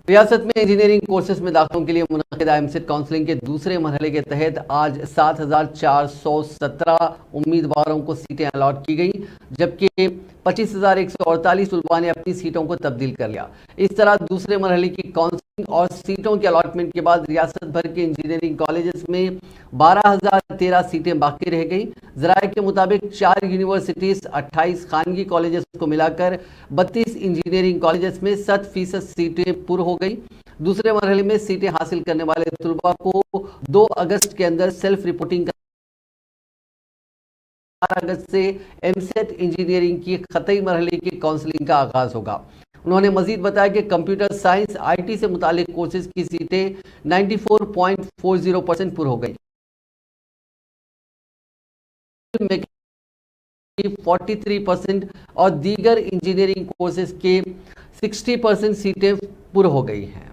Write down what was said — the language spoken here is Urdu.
ریاست میں انجینئرنگ کورسز میں داخلوں کے لیے منعقدہ ایمسیٹ کاؤنسلنگ کے دوسرے مرحلے کے تحت آج 7,417 امیدواروں کو سیٹیں الاٹ کی گئیں، جبکہ 25,148 طلباء نے اپنی سیٹوں کو تبدیل کر لیا۔ اس طرح دوسرے مرحلے کی کاؤنسلنگ اور سیٹوں کے الاٹمنٹ کے بعد ریاست بھر کے انجینئرنگ کالجز میں 12,013 سیٹیں باقی رہ گئیں۔ ذرائع کے مطابق 4 یونیورسٹیز، 28 خانگی کالجز کو ملا کر 32 انجینئرنگ کالجز میں 100% سیٹیں پر ہو گئی۔ دوسرے مرحلے میں سیٹیں حاصل کرنے والے طلباء کو 2 اگست کے اندر سیلف رپورٹنگ 4 اگست سے ایمسیٹ انجینئرنگ کی خطئی مرحلے کی کاؤنسلنگ کا آغاز ہوگا۔ انہوں نے مزید بتایا کہ کمپیوٹر سائنس آئی ٹی سے متعلق کورسز کی سیٹیں 94.40% پر ہو گئی، 43% اور دیگر انجینئرنگ کورسز کے 60% سیٹیں پر ہو گئی ہیں۔